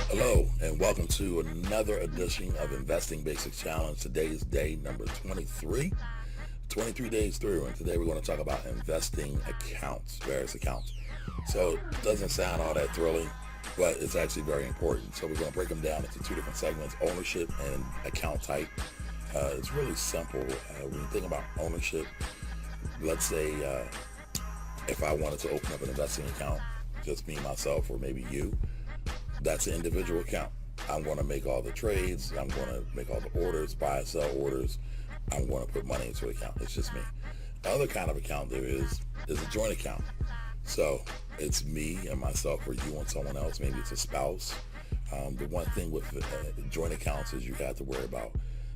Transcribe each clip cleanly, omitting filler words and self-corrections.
Hello, and welcome to another edition of Investing Basics Challenge. Today is day number 23. 23 days through, and today we're going to talk about investing accounts, various accounts. So it doesn't sound all that thrilling, but it's actually very important. So we're going to break them down into two different segments, ownership and account type. It's really simple. When you think about ownership, let's say if I wanted to open up an investing account, just me, myself, or maybe you, that's an individual account. I'm going to make all the trades. I'm going to make all the orders, buy, sell orders. I'm going to put money into an account. It's just me. The other kind of account there is a joint account. So it's me and myself, or you and someone else. Maybe it's a spouse. The one thing with joint accounts is you have to worry about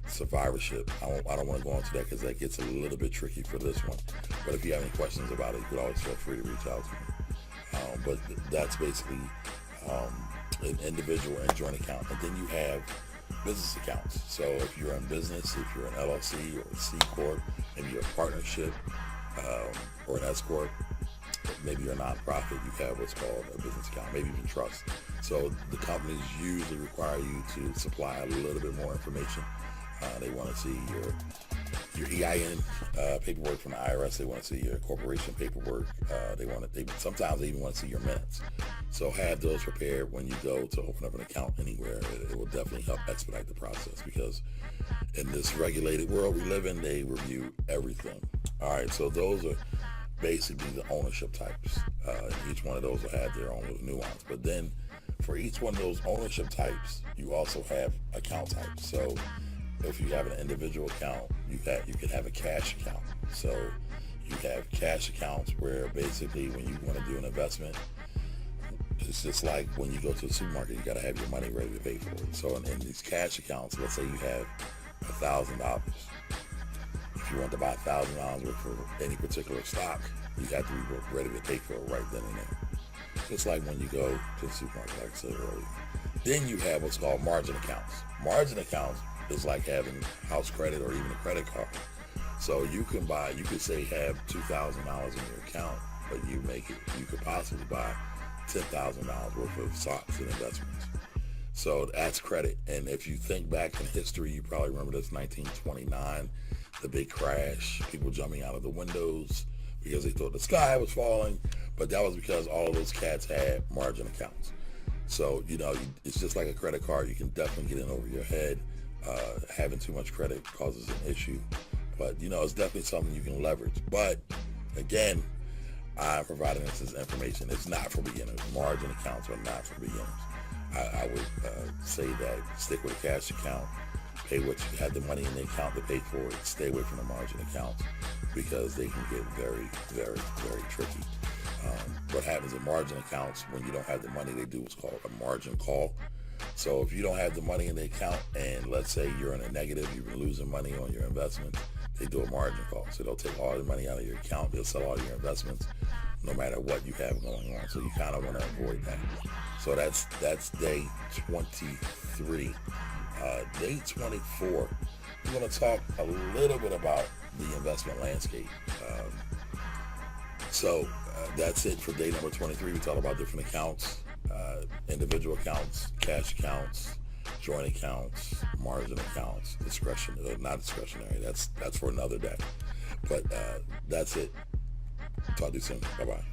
survivorship. I don't want to go into that because that gets a little bit tricky for this one. But if you have any questions about it, you could always feel free to reach out to me. But that's basically an individual and joint account. And then you have business accounts. So if you're in business, if you're an LLC or a C Corp, maybe you're a partnership or an S Corp, maybe you're a nonprofit, you have what's called a business account, maybe even trust. So the companies usually require you to supply a little bit more information. They want to see your EIN paperwork from the IRS. They want to see your corporation paperwork. Sometimes they even want to see your minutes. So have those prepared when you go to open up an account anywhere. It will definitely help expedite the process, because in this regulated world we live in, they review everything. All right, so those are basically the ownership types. Each one of those will have their own little nuance. But then for each one of those ownership types, you also have account types. So if you have an individual account, you can have a cash account. So you have cash accounts where basically when you want to do an investment, it's just like when you go to the supermarket, you got to have your money ready to pay for it. So in these cash accounts, let's say you have $1,000. If you want to buy $1,000 worth of any particular stock, you have to be ready to pay for it right then and there. Just like when you go to the supermarket, like I said earlier. Then you have what's called margin accounts. Margin accounts is like having house credit or even a credit card. So you could say have $2,000 in your account, but you could possibly buy $10,000 worth of stocks and investments. So that's credit. And if you think back in history, you probably remember this 1929, the big crash, people jumping out of the windows because they thought the sky was falling, but that was because all of those cats had margin accounts. So, it's just like a credit card. You can definitely get in over your head. Having too much credit causes an issue, but it's definitely something you can leverage. But again, I'm providing this as information. It's not for beginners. Margin accounts are not for beginners. I would say that stick with a cash account, pay what you have the money in the account to pay for it. Stay away from the margin accounts because they can get very, very, very tricky. What happens in margin accounts, when you don't have the money, they do what's called a margin call. So if you don't have the money in the account, and let's say you're in a negative, you've been losing money on your investments, they do a margin call. So they'll take all the money out of your account, they'll sell all your investments, no matter what you have going on. So you kind of want to avoid that. So that's day 23. Day 24, we're going to talk a little bit about the investment landscape. So that's it for day number 23. We talked about different accounts. Individual accounts, cash accounts, joint accounts, margin accounts, not discretionary. That's for another day. But that's it. Talk to you soon. Bye-bye.